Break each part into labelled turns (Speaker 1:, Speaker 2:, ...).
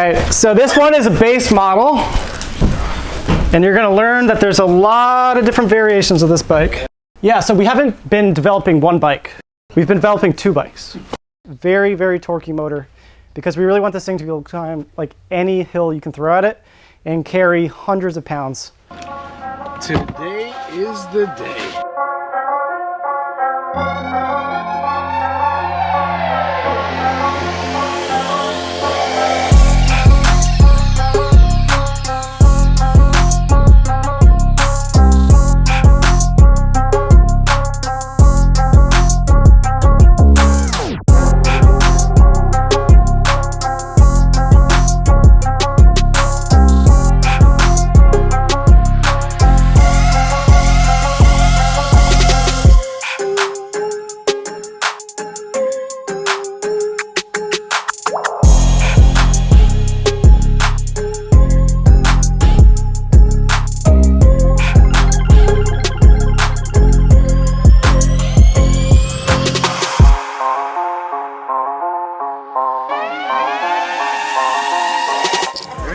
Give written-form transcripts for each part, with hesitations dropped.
Speaker 1: All right, so this one is a base model, and you're gonna learn that there's a lot of different variations of this bike. Yeah, so we haven't been developing one bike. We've been developing 2 bikes. Very, very torquey motor, because we really want this thing to be able to climb like any hill you can throw at it and carry hundreds of pounds.
Speaker 2: Today is the day.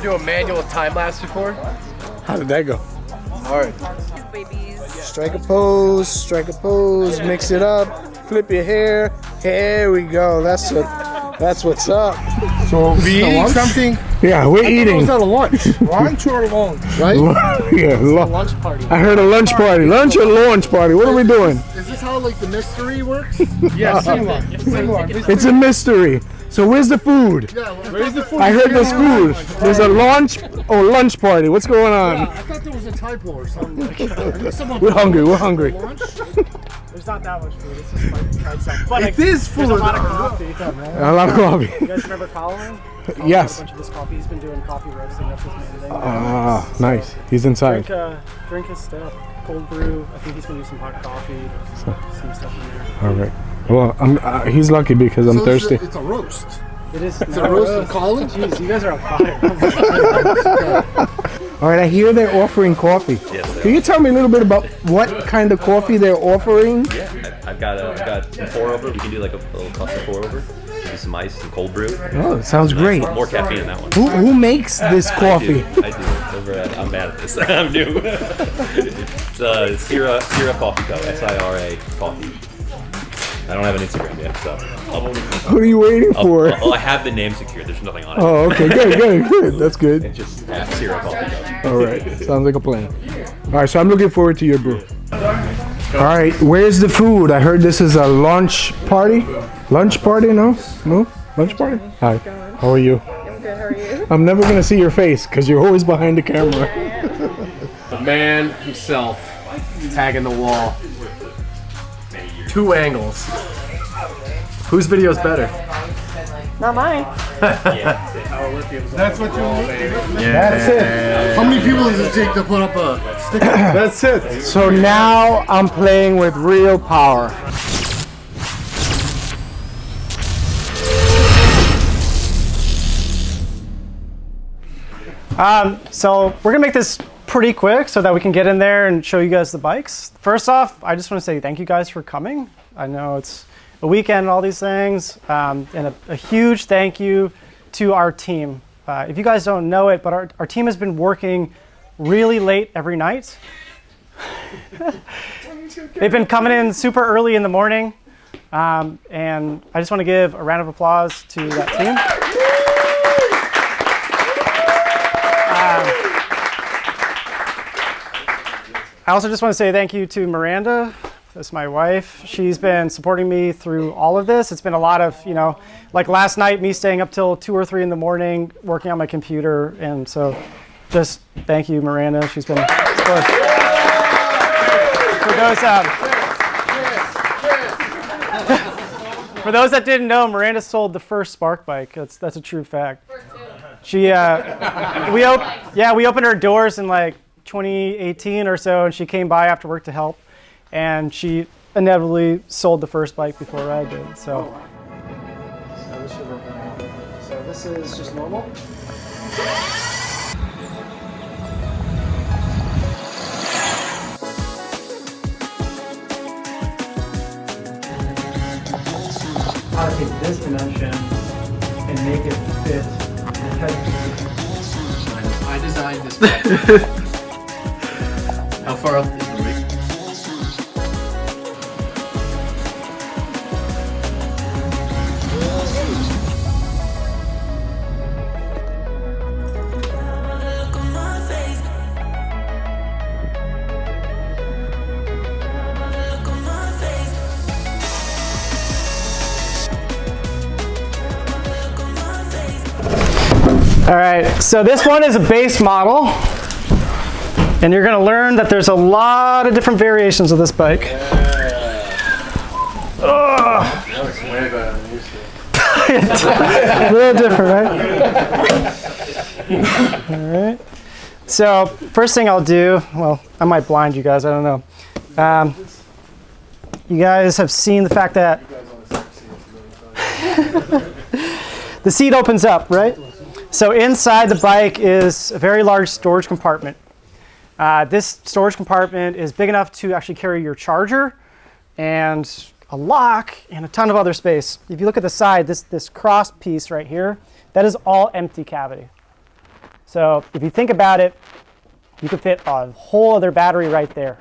Speaker 3: Do a manual time lapse before?
Speaker 2: How did that go?
Speaker 3: All right.
Speaker 2: Strike a pose, mix it up, flip your hair. Here we go. That's what's up. So we eat something. Yeah, we're eating. It's not a lunch. Lunch or lunch, right? Yeah, lunch party. I heard a lunch party. Lunch or launch party. What are we doing?
Speaker 4: Is this how like the mystery works?
Speaker 3: Yeah, similar.
Speaker 2: It's a mystery. So where's the food?
Speaker 4: Yeah, where's the food?
Speaker 2: I heard there's food. There's a launch or lunch party. What's going on?
Speaker 4: Yeah, I thought there was a typo or something.
Speaker 2: We're hungry. We're hungry.
Speaker 1: There's not that much food. It's just like tried stuff. But
Speaker 2: It is food.
Speaker 1: There's a lot of coffee.
Speaker 2: A lot of coffee.
Speaker 1: You guys remember Colin?
Speaker 2: Yes.
Speaker 1: A bunch of this coffee. He's been doing coffee roasting. That's his main thing.
Speaker 2: Ah, nice. He's inside.
Speaker 1: Drink his stuff. Cold brew. I think he's gonna do some hot coffee. Some stuff in there.
Speaker 2: All right. Well, he's lucky because I'm thirsty.
Speaker 4: It's a roast.
Speaker 1: It is.
Speaker 4: It's a roast of Colin?
Speaker 1: Jeez, you guys are on fire.
Speaker 2: All right, I hear they're offering coffee.
Speaker 5: Yes,
Speaker 2: Can you tell me a little bit about what kind of coffee they're offering?
Speaker 5: Yeah, I've got some pour over. We can do like a little custom pour over. Do some ice, some cold brew.
Speaker 2: Oh, it sounds great.
Speaker 5: More caffeine in that one.
Speaker 2: Who makes this coffee?
Speaker 5: I do. Over at, I'm bad at this. I'm new. It's Sierra Coffee Co. SIRA Coffee. I don't have an Instagram yet, so.
Speaker 2: What are you waiting for?
Speaker 5: I have the name secured. There's nothing on it.
Speaker 2: Oh, okay, good. That's good.
Speaker 5: It's just at Sierra Coffee Co.
Speaker 2: All right, sounds like a plan. All right, so I'm looking forward to your brew. All right, where's the food? I heard this is a lunch party. Lunch party? No? Lunch party? Hi. How are you?
Speaker 6: I'm good. How are you?
Speaker 2: I'm never gonna see your face because you're always behind the camera.
Speaker 3: The man himself, tagging the wall. 2 angles. Whose video is better?
Speaker 6: Not mine.
Speaker 4: That's what you want?
Speaker 2: That's it.
Speaker 4: How many people does it take to put up a sticker?
Speaker 2: That's it. So now I'm playing with real power.
Speaker 1: So we're gonna make this pretty quick so that we can get in there and show you guys the bikes. First off, I just want to say thank you guys for coming. I know it's a weekend and all these things, and a huge thank you to our team. If you guys don't know it, but our team has been working really late every night. They've been coming in super early in the morning, and I just want to give a round of applause to that team. I also just want to say thank you to Miranda. That's my wife. She's been supporting me through all of this. It's been a lot of, like last night, me staying up till 2 or 3 in the morning, working on my computer. And so just thank you, Miranda. She's been supportive. For those that didn't know, Miranda sold the first Spark bike. That's a true fact. She, we opened her doors in like 2018 or so, and she came by after work to help, and inevitably sold the first bike before I did. So this is just normal. How to take this dimension and make it fit the head
Speaker 3: designed this bike. How far up is the rig?
Speaker 1: All right, so this one is a base model, and you're going to learn that there's a lot of different variations of this bike.
Speaker 3: That looks way better than used to.
Speaker 1: A little different, right? All right. So first thing I'll do, well, I might blind you guys, I don't know. You guys have seen the fact that the seat opens up, right? So inside the bike is a very large storage compartment. This storage compartment is big enough to actually carry your charger and a lock and a ton of other space. If you look at the side, this cross piece right here, that is all empty cavity. So if you think about it, you could fit a whole other battery right there.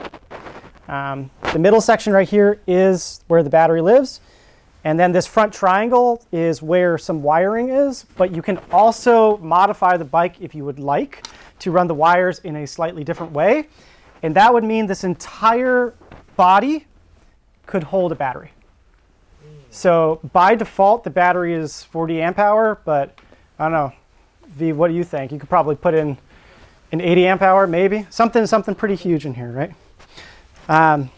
Speaker 1: The middle section right here is where the battery lives. And then this front triangle is where some wiring is, but you can also modify the bike if you would like to run the wires in a slightly different way. And that would mean this entire body could hold a battery. So by default, the battery is 40 amp hour, but I don't know, V, what do you think? You could probably put in an 80 amp hour, maybe. Something pretty huge in here, right?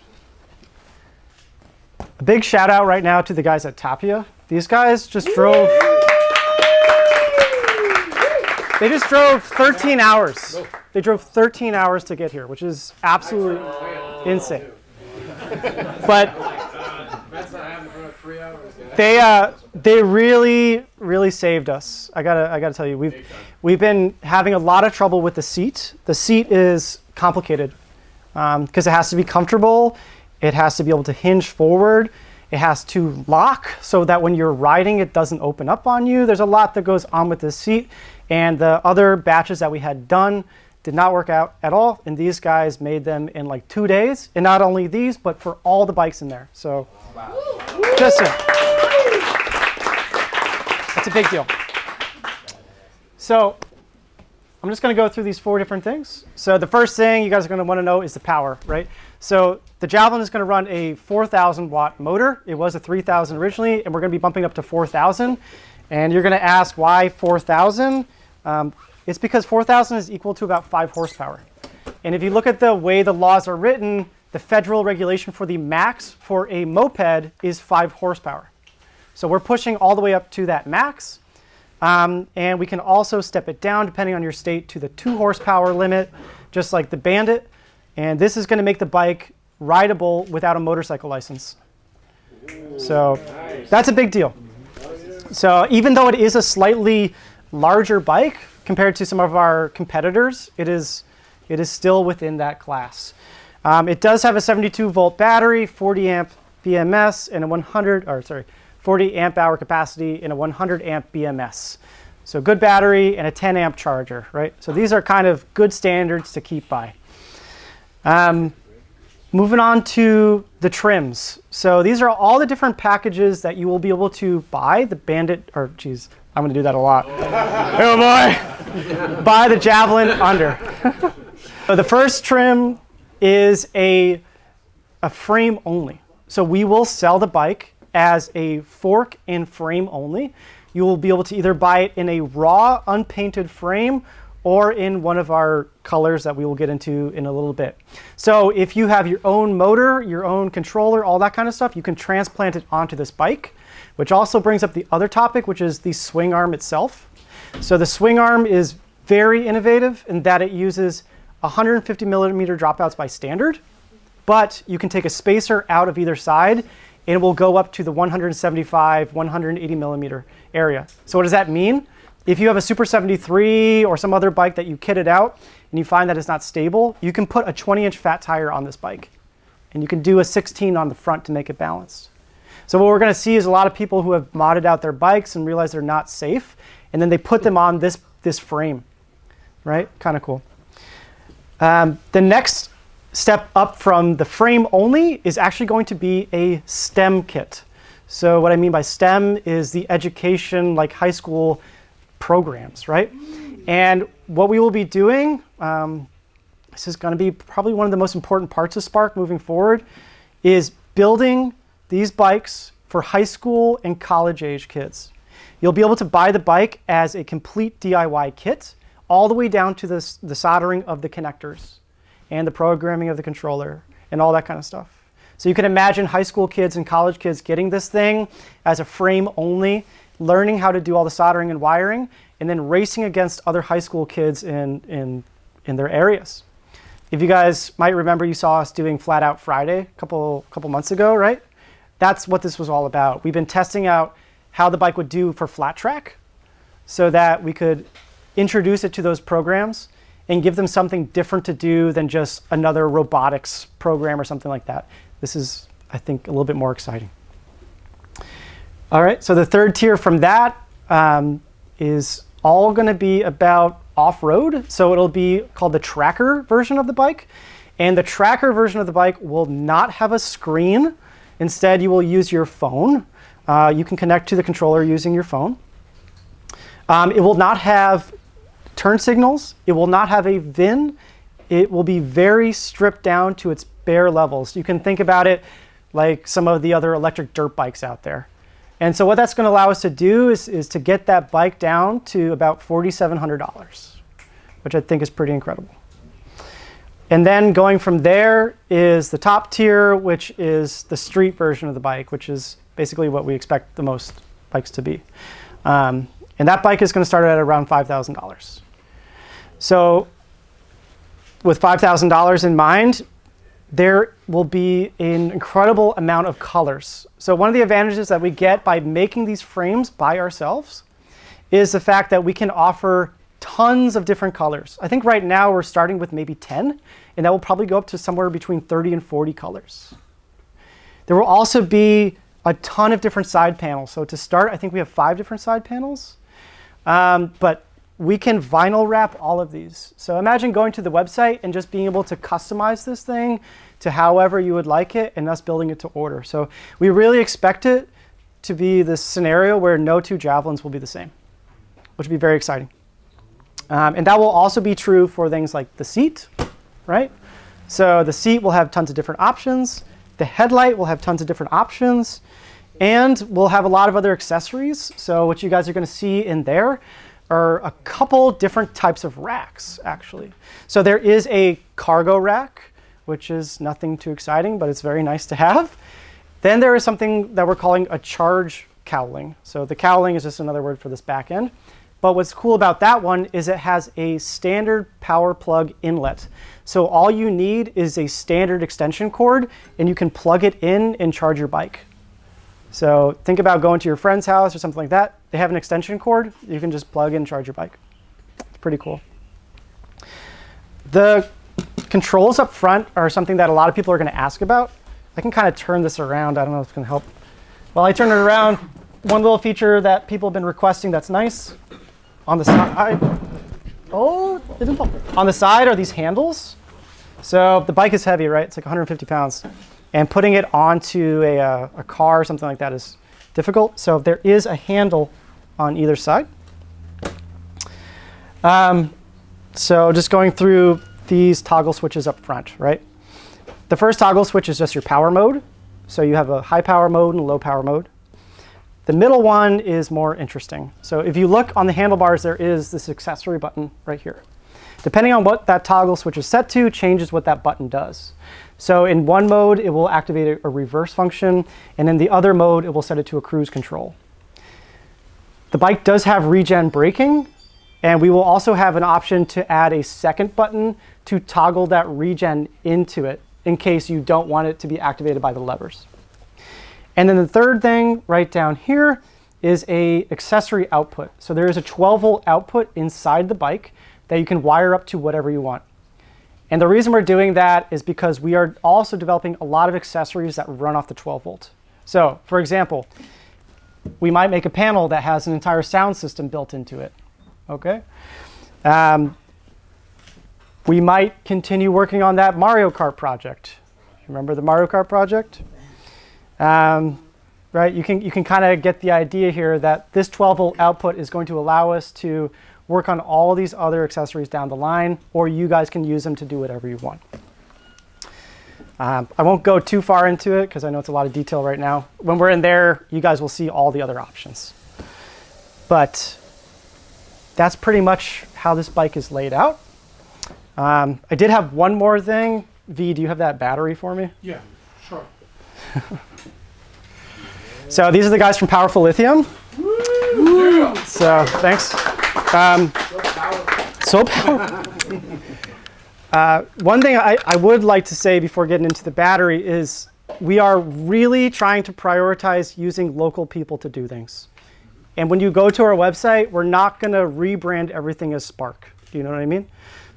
Speaker 1: A big shout out right now to the guys at Tapia. These guys just drove, they just drove 13 hours. They drove 13 hours to get here, which is absolutely insane. But they really saved us. I gotta tell you, we've been having a lot of trouble with the seat. The seat is complicated because it has to be comfortable. It has to be able to hinge forward. It has to lock so that when you're riding, it doesn't open up on you. There's a lot that goes on with this seat. And the other batches that we had done did not work out at all. And these guys made them in like 2 days. And not only these, but for all the bikes in there. So just that's a big deal. So I'm just going to go through these 4 different things. So the first thing you guys are going to want to know is the power, right? So the Javelin is going to run a 4,000 watt motor. It was a 3,000 originally, and we're going to be bumping up to 4,000. And you're going to ask why 4,000? It's because 4,000 is equal to about 5 horsepower. And if you look at the way the laws are written, the federal regulation for the max for a moped is 5 horsepower. So we're pushing all the way up to that max. And we can also step it down, depending on your state, to the 2 horsepower limit, just like the Bandit. And this is going to make the bike rideable without a motorcycle license. So that's a big deal. So even though it is a slightly larger bike compared to some of our competitors, it is still within that class. It does have a 72 volt battery, 40 amp BMS, and 40 amp hour capacity and a 100 amp BMS. So good battery and a 10 amp charger, right? So these are kind of good standards to keep by. Moving on to the trims. So these are all the different packages that you will be able to buy the Bandit, or geez, I'm going to do that a lot. Oh boy! Buy the Javelin under. So the first trim is a frame only. So we will sell the bike as a fork and frame only. You will be able to either buy it in a raw, unpainted frame or in one of our colors that we will get into in a little bit. So if you have your own motor, your own controller, all that kind of stuff, you can transplant it onto this bike, which also brings up the other topic, which is the swing arm itself. So the swing arm is very innovative in that it uses 150 millimeter dropouts by standard, but you can take a spacer out of either side and it will go up to the 175, 180 millimeter area. So what does that mean? If you have a Super 73 or some other bike that you kitted out and you find that it's not stable, you can put a 20-inch fat tire on this bike. And you can do a 16 on the front to make it balanced. So what we're going to see is a lot of people who have modded out their bikes and realize they're not safe, and then they put them on this frame. right? Kind of cool. The next step up from the frame only is actually going to be a STEM kit. So what I mean by STEM is the education, like high school programs, right? And what we will be doing, this is going to be probably one of the most important parts of Spark moving forward, is building these bikes for high school and college age kids. You'll be able to buy the bike as a complete DIY kit, all the way down to the soldering of the connectors and the programming of the controller and all that kind of stuff. So you can imagine high school kids and college kids getting this thing as a frame only, learning how to do all the soldering and wiring, and then racing against other high school kids in their areas. If you guys might remember, you saw us doing Flat Out Friday a couple months ago, right? That's what this was all about. We've been testing out how the bike would do for flat track so that we could introduce it to those programs and give them something different to do than just another robotics program or something like that. This is, I think, a little bit more exciting. All right, so the third tier from that is all going to be about off-road. So it'll be called the tracker version of the bike. And the tracker version of the bike will not have a screen. Instead, you will use your phone. You can connect to the controller using your phone. It will not have turn signals. It will not have a VIN. It will be very stripped down to its bare levels. You can think about it like some of the other electric dirt bikes out there. And so what that's going to allow us to do is to get that bike down to about $4,700, which I think is pretty incredible. And then going from there is the top tier, which is the street version of the bike, which is basically what we expect the most bikes to be. And that bike is going to start at around $5,000. So with $5,000 in mind, there will be an incredible amount of colors. So one of the advantages that we get by making these frames by ourselves is the fact that we can offer tons of different colors. I think right now we're starting with maybe 10, and that will probably go up to somewhere between 30 and 40 colors. There will also be a ton of different side panels. So to start, I think we have 5 different side panels, but we can vinyl wrap all of these. So imagine going to the website and just being able to customize this thing to however you would like it and us building it to order. So we really expect it to be this scenario where no two Javelins will be the same, which would be very exciting. And that will also be true for things like the seat, right? So the seat will have tons of different options. The headlight will have tons of different options. And we'll have a lot of other accessories. So what you guys are going to see in there are a couple different types of racks, actually. So there is a cargo rack, which is nothing too exciting, but it's very nice to have. Then there is something that we're calling a charge cowling. So the cowling is just another word for this back end. But what's cool about that one is it has a standard power plug inlet. So all you need is a standard extension cord, and you can plug it in and charge your bike. So think about going to your friend's house or something like that. They have an extension cord. You can just plug in and charge your bike. It's pretty cool. The controls up front are something that a lot of people are going to ask about. I can kind of turn this around. I don't know if it's going to help. While I turn it around, one little feature that people have been requesting that's nice on the side. Oh, it didn't fall. On the side are these handles. So the bike is heavy, right? It's like 150 pounds. And putting it onto a car or something like that is difficult. So there is a handle on either side. So just going through these toggle switches up front, right? The first toggle switch is just your power mode. So you have a high power mode and a low power mode. The middle one is more interesting. So if you look on the handlebars, there is this accessory button right here. Depending on what that toggle switch is set to, changes what that button does. So in one mode, it will activate a reverse function, and in the other mode, it will set it to a cruise control. The bike does have regen braking, and we will also have an option to add a second button to toggle that regen into it in case you don't want it to be activated by the levers. And then the third thing right down here is a accessory output. So there is a 12-volt output inside the bike that you can wire up to whatever you want. And the reason we're doing that is because we are also developing a lot of accessories that run off the 12-volt. So for example, we might make a panel that has an entire sound system built into it, okay? We might continue working on that Mario Kart project. Remember the Mario Kart project? Right, you can kind of get the idea here that this 12-volt output is going to allow us to work on all these other accessories down the line, or you guys can use them to do whatever you want. I won't go too far into it because I know it's a lot of detail right now. When we're in there, you guys will see all the other options. But that's pretty much how this bike is laid out. I did have one more thing. V, do you have that battery for me?
Speaker 2: Yeah, sure.
Speaker 1: So these are the guys from Powerful Lithium. Woo! So thanks. So powerful. One thing I would like to say before getting into the battery is we are really trying to prioritize using local people to do things. And when you go to our website, we're not going to rebrand everything as Spark. Do you know what I mean?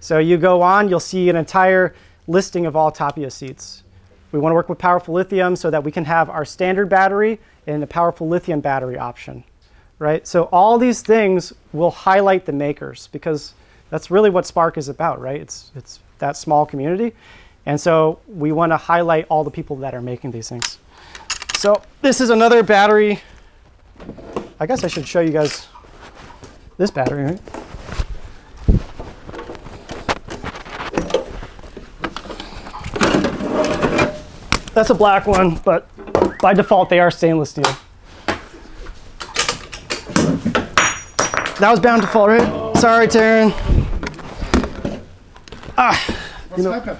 Speaker 1: So you go on, you'll see an entire listing of all Tapia seats. We want to work with Powerful Lithium so that we can have our standard battery and a Powerful Lithium battery option, right? So all these things will highlight the makers because that's really what Spark is about, right? It's that small community. And so we want to highlight all the people that are making these things. So this is another battery. I guess I should show you guys this battery, right? That's a black one, but by default, they are stainless steel. That was bound to fall, right? Sorry, Taryn.
Speaker 2: What's happened?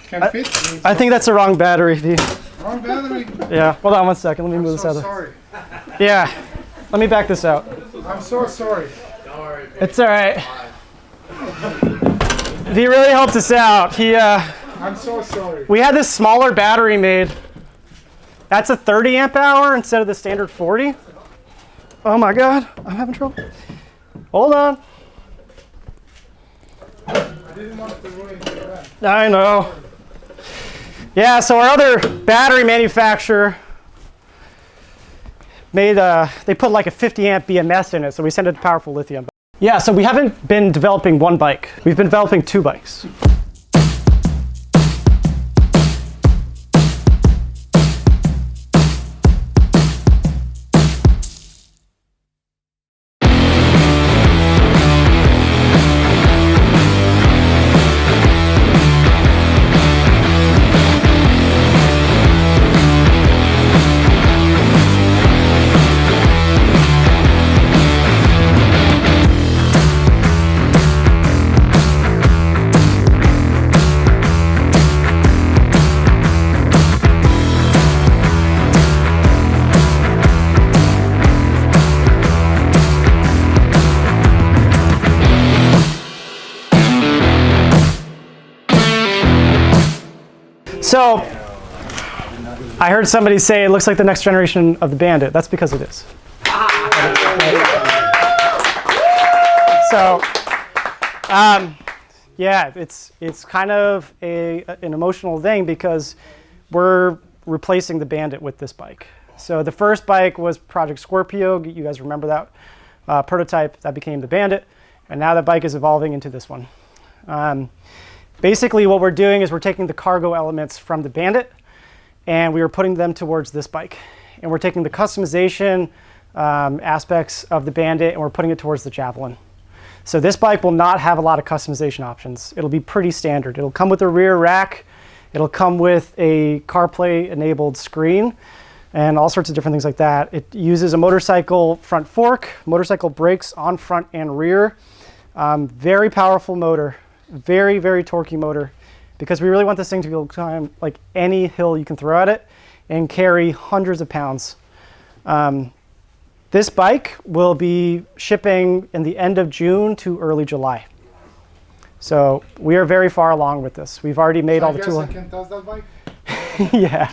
Speaker 2: Can't fit?
Speaker 1: I think that's the wrong battery.
Speaker 2: Wrong battery.
Speaker 1: Yeah, hold on one second. Let me move this out of
Speaker 2: Sorry.
Speaker 1: Yeah, let me back this out.
Speaker 2: I'm so sorry.
Speaker 1: It's all right. He really helped us out.
Speaker 2: I'm so sorry.
Speaker 1: We had this smaller battery made. That's a 30 amp hour instead of the standard 40. Oh my God, I'm having trouble. Hold on.
Speaker 2: I didn't want to ruin the event.
Speaker 1: I know. Yeah, so our other battery manufacturer made they put like a 50 amp BMS in it, so we sent it to Powerful Lithium. Yeah, so we haven't been developing one bike. We've been developing two bikes. So, I heard somebody say it looks like the next generation of the Bandit. That's because it is. So, yeah, it's kind of an emotional thing because we're replacing the Bandit with this bike. So the first bike was Project Scorpio. You guys remember that prototype that became the Bandit, and now that bike is evolving into this one. Basically, what we're doing is we're taking the cargo elements from the Bandit, and we are putting them towards this bike. And we're taking the customization aspects of the Bandit, and we're putting it towards the Javelin. So this bike will not have a lot of customization options. It'll be pretty standard. It'll come with a rear rack. It'll come with a CarPlay-enabled screen, and all sorts of different things like that. It uses a motorcycle front fork, motorcycle brakes on front and rear. Very powerful motor. Very, very torquey motor, because we really want this thing to be able to climb like any hill you can throw at it and carry hundreds of pounds. This bike will be shipping in the end of June to early July. So we are very far along with this. We've already made all the tooling.
Speaker 2: I can test that bike?
Speaker 1: Yeah.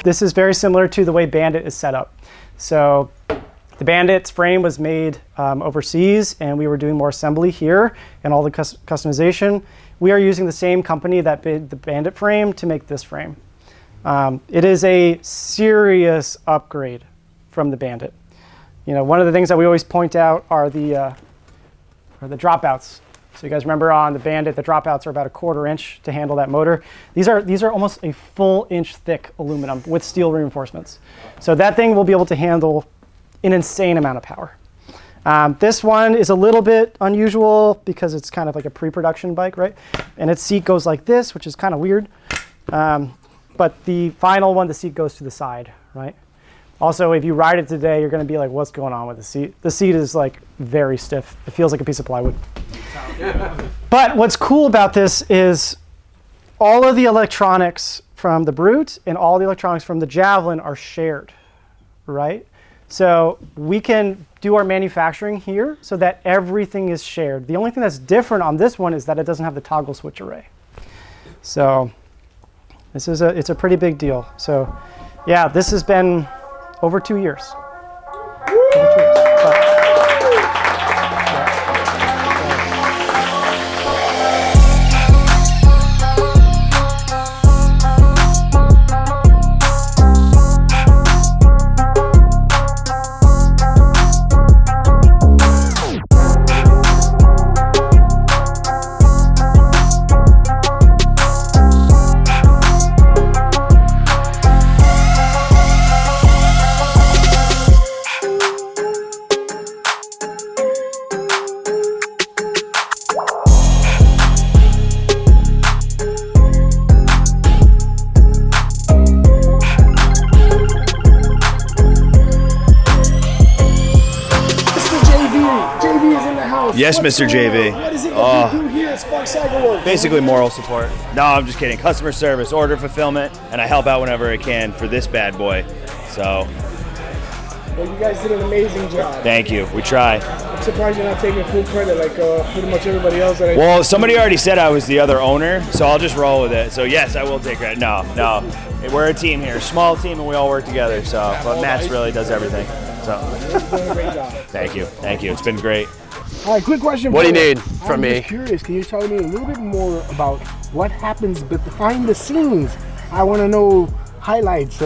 Speaker 1: This is very similar to the way Bandit is set up. So the Bandit's frame was made overseas, and we were doing more assembly here and all the customization. We are using the same company that made the Bandit frame to make this frame. It is a serious upgrade from the Bandit. You know, one of the things that we always point out are the dropouts So you guys remember on the Bandit, the dropouts are about 1/4 inch to handle that motor. These are almost a full inch thick aluminum with steel reinforcements. So that thing will be able to handle an insane amount of power. This one is a little bit unusual because it's kind of like a pre-production bike, right? And its seat goes like this, which is kind of weird. But the final one, the seat goes to the side, right? Also, if you ride it today, you're going to be like, what's going on with the seat? The seat is like very stiff. It feels like a piece of plywood. But what's cool about this is all of the electronics from the Brute and all the electronics from the Javelin are shared, right? So we can do our manufacturing here so that everything is shared. The only thing that's different on this one is that it doesn't have the toggle switch array. So it's a pretty big deal. So yeah, this has been over 2 years. Over 2 years.
Speaker 7: Yes, Mr. JV.
Speaker 2: What is it that you do here at Spark CycleWorks?
Speaker 7: Basically moral support. No, I'm just kidding. Customer service, order fulfillment, and I help out whenever I can for this bad boy. So,
Speaker 2: Well, you guys did an amazing job.
Speaker 7: thank you. We try.
Speaker 2: I'm surprised you're not taking full credit like pretty much everybody else that I
Speaker 7: Well, somebody already said I was the other owner, so I'll just roll with it. So yes, I will take credit. No. We're a team here, small team, and we all work together. So, but Matt really does everything. So,
Speaker 2: You're doing a great job.
Speaker 7: thank you. It's been great.
Speaker 2: All right, quick question.
Speaker 8: What do you
Speaker 2: for
Speaker 8: need from me?
Speaker 2: I'm just curious. Can you tell me a little bit more about what happens behind the scenes? I want to know highlights,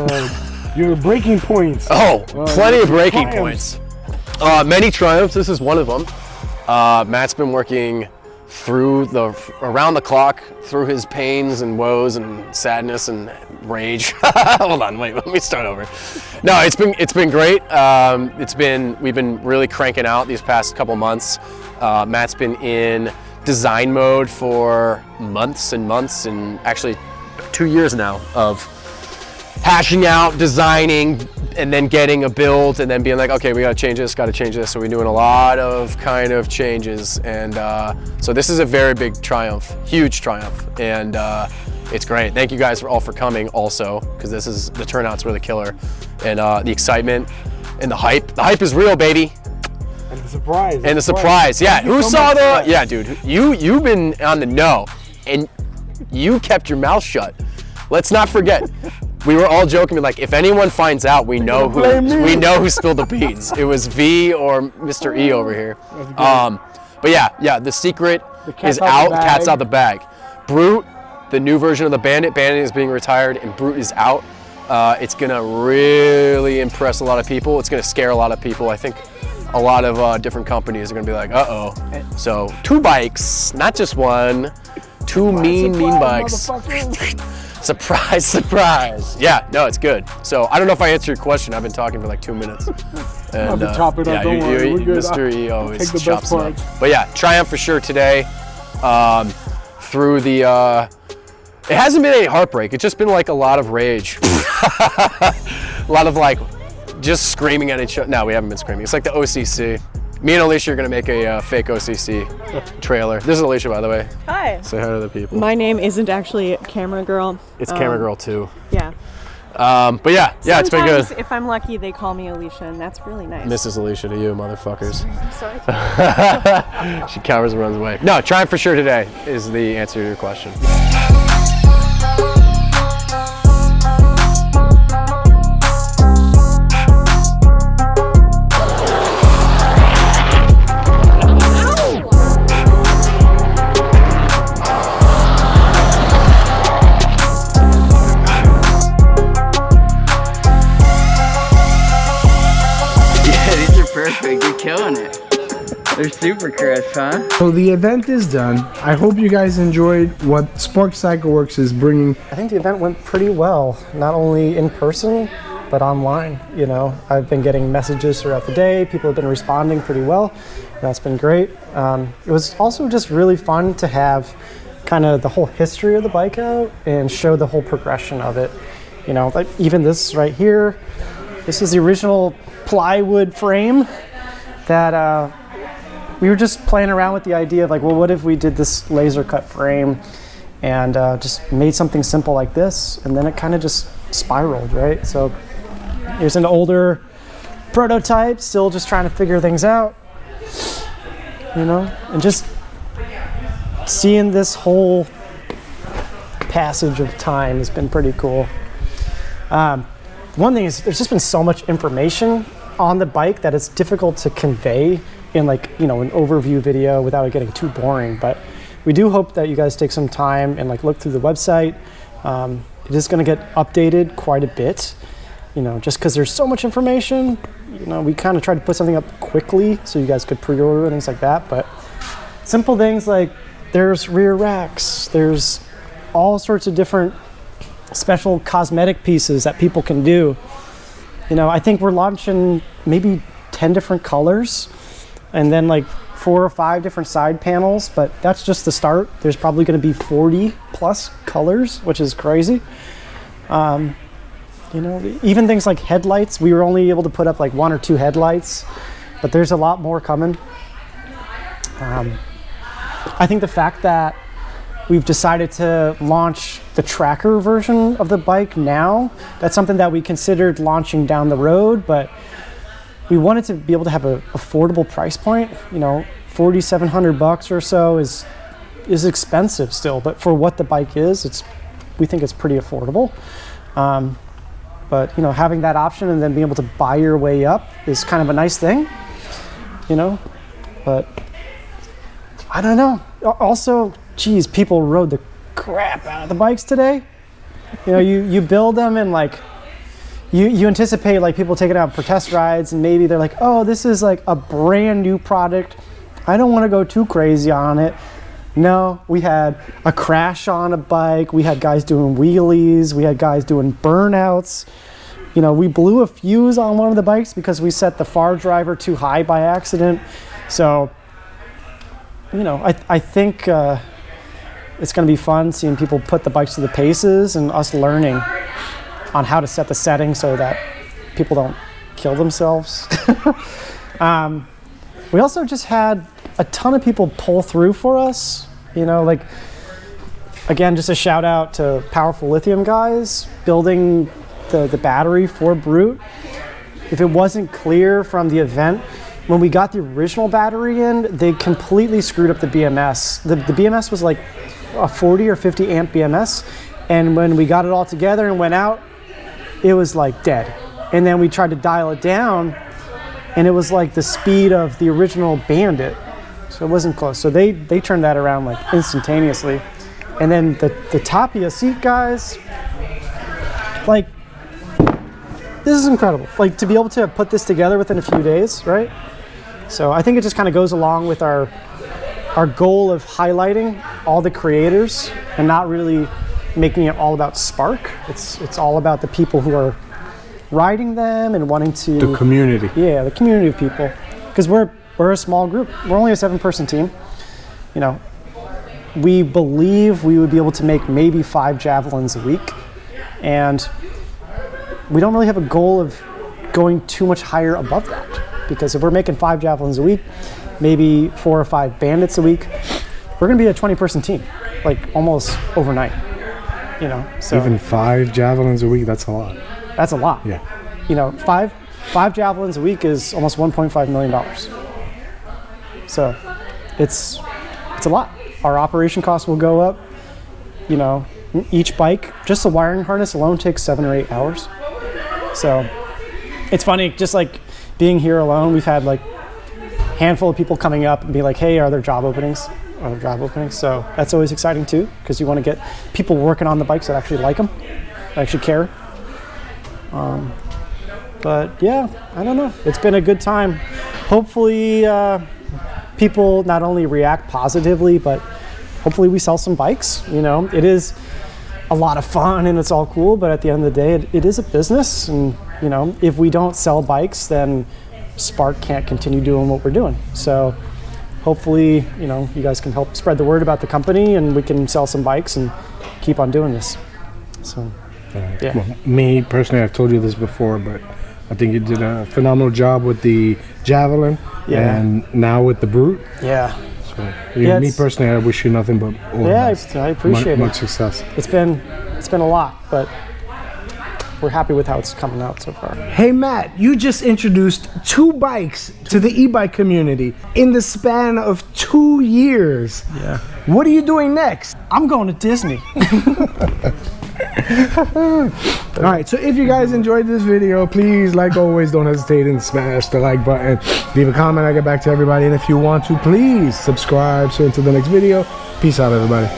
Speaker 2: your breaking points.
Speaker 8: Oh, plenty of breaking
Speaker 2: triumphs.
Speaker 8: points. Many triumphs. This is one of them. Matt's been working around the clock through his pains and woes and sadness and rage. Hold on, wait, let me start over. No, it's been great. We've been really cranking out these past couple months. Matt's been in design mode for months and months, and actually 2 years now of hashing out, designing, and then getting a build, and then being like, okay, we gotta change this. So we're doing a lot of kind of changes, and so this is a very big triumph, huge triumph, and it's great. Thank you guys all for coming also, because the turnout's really killer, and the excitement and the hype. The hype is real, baby.
Speaker 2: And the surprise.
Speaker 8: And the surprise, yeah. Who saw the? Yeah, dude. You've been on the know, and you kept your mouth shut. Let's not forget. We were all joking, like, if anyone finds out, we know who spilled the beans. It was V or Mr. E over here. But yeah, the secret is out. Cat's out the bag. Brute, the new version of the Bandit. Bandit is being retired, and Brute is out. It's gonna really impress a lot of people. It's gonna scare a lot of people. I think a lot of different companies are gonna be like, uh-oh. So 2 bikes, not just one. 2 mean bikes. Surprise, surprise. Yeah, no, it's good. So I don't know if I answered your question. I've been talking for like 2 minutes. And
Speaker 2: chop it up, don't worry, we're good.
Speaker 8: Mr. E always
Speaker 2: take the
Speaker 8: chops
Speaker 2: best
Speaker 8: it up. But yeah, triumph for sure today. Through the, it hasn't been any heartbreak. It's just been like a lot of rage. A lot of like just screaming at each other. No, we haven't been screaming. It's like the OCC. Me and Alicia are gonna make a fake OCC trailer. This is Alicia, by the way.
Speaker 6: Hi.
Speaker 8: Say hi to the people.
Speaker 6: My name isn't actually Camera Girl.
Speaker 8: It's Camera Girl too.
Speaker 6: Yeah.
Speaker 8: But yeah, it's been good.
Speaker 6: Sometimes, if I'm lucky, they call me Alicia, and that's really nice.
Speaker 8: Mrs. Alicia to you, motherfuckers.
Speaker 6: Sorry.
Speaker 8: She cowers and runs away. No, triumph for sure today is the answer to your question.
Speaker 9: Perfect, you're killing it. They're Super crisp, huh?
Speaker 2: So the event is done. I hope you guys enjoyed what Spark CycleWorks is bringing.
Speaker 1: I think the event went pretty well, not only in person, but online. You know, I've been getting messages throughout the day. People have been responding pretty well. That's been great. It was also just really fun to have kind of the whole history of the bike out and show the whole progression of it. You know, like even this right here, this is the original plywood frame that we were just playing around with the idea of like, well, what if we did this laser cut frame and just made something simple like this, and then it kind of just spiraled, right? So here's an older prototype, still just trying to figure things out, you know, and just seeing this whole passage of time has been pretty cool. One thing is there's just been so much information on the bike that it's difficult to convey in like, you know, an overview video without it getting too boring. But we do hope that you guys take some time and like look through the website. It is going to get updated quite a bit, you know, just because there's so much information. You know, we kind of tried to put something up quickly so you guys could pre-order and things like that. But simple things like there's rear racks, there's all sorts of different special cosmetic pieces that people can do. You know, I think we're launching maybe 10 different colors and then like 4 or 5 different side panels, but that's just the start. There's probably going to be 40 plus colors, which is crazy. You know, even things like headlights, we were only able to put up like 1 or 2 headlights, but there's a lot more coming. I think the fact that we've decided to launch the tracker version of the bike now, that's something that we considered launching down the road, but we wanted to be able to have an affordable price point. You know, $4,700 or so is expensive still, but for what the bike is, we think it's pretty affordable. But you know, having that option and then being able to buy your way up is kind of a nice thing, you know. But I don't know. Also, geez, people rode the crap out of the bikes today. You know, you build them and like you anticipate like people taking it out for test rides, and maybe they're like, oh, this is like a brand new product. I don't want to go too crazy on it. No, we had a crash on a bike. We had guys doing wheelies. We had guys doing burnouts. You know, we blew a fuse on one of the bikes because we set the far driver too high by accident. So, you know, I think it's going to be fun seeing people put the bikes to the paces and us learning on how to set the setting so that people don't kill themselves. We also just had a ton of people pull through for us. You know, like, again, just a shout out to Powerful Lithium guys building the battery for Brute. If it wasn't clear from the event, when we got the original battery in, they completely screwed up the BMS. The BMS was like a 40 or 50 amp BMS, and when we got it all together and went out, it was like dead. And then we tried to dial it down, and it was like the speed of the original Bandit. So it wasn't close. So they turned that around like instantaneously. And then the Tapia seat guys, like, this is incredible. Like, to be able to put this together within a few days, right? So I think it just kind of goes along with our goal of highlighting all the creators and not really making it all about Spark. It's all about the people who are riding them and wanting to...
Speaker 2: The community.
Speaker 1: Yeah, the community of people. Because we're a small group. We're only a 7-person team. You know, we believe we would be able to make maybe 5 javelins a week. And we don't really have a goal of going too much higher above that. Because if we're making 5 javelins a week, maybe 4 or 5 bandits a week, we're going to be a 20-person team, like almost overnight. You know, so
Speaker 2: even 5 javelins a week, that's a lot.
Speaker 1: That's a lot.
Speaker 2: Yeah.
Speaker 1: You know, five javelins a week is almost $1.5 million. So it's a lot. Our operation costs will go up. You know, each bike, just the wiring harness alone takes 7 or 8 hours. So it's funny, just like being here alone, we've had like a handful of people coming up and be like, hey, are there job openings? Are there job openings? So that's always exciting too, because you want to get people working on the bikes that actually like them, that actually care. But yeah, I don't know. It's been a good time. Hopefully people not only react positively, but hopefully we sell some bikes. You know, it is a lot of fun and it's all cool, but at the end of the day, it is a business. And, you know, if we don't sell bikes, then Spark can't continue doing what we're doing. So hopefully, you know, you guys can help spread the word about the company and we can sell some bikes and keep on doing this. So, yeah.
Speaker 2: Well, me personally, I've told you this before, but I think you did a phenomenal job with the Javelin and now with the Brute.
Speaker 1: Yeah.
Speaker 2: So, me personally, I wish you nothing but all the best.
Speaker 1: I appreciate
Speaker 2: much success.
Speaker 1: It's been a lot, but we're happy with how it's coming out so far.
Speaker 2: Hey Matt, you just introduced 2 bikes to the e-bike community in the span of 2 years.
Speaker 1: Yeah.
Speaker 2: What are you doing next?
Speaker 1: I'm going to Disney.
Speaker 2: All right, so if you guys enjoyed this video, please, like always, don't hesitate and smash the like button. Leave a comment, I get back to everybody. And if you want to, please subscribe. So until the next video, peace out, everybody.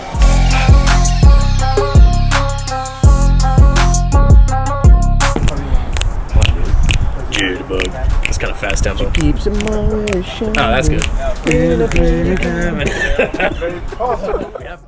Speaker 7: Jitterbug. It's kind of fast tempo.
Speaker 1: Keeps emotion.
Speaker 7: Oh, that's good.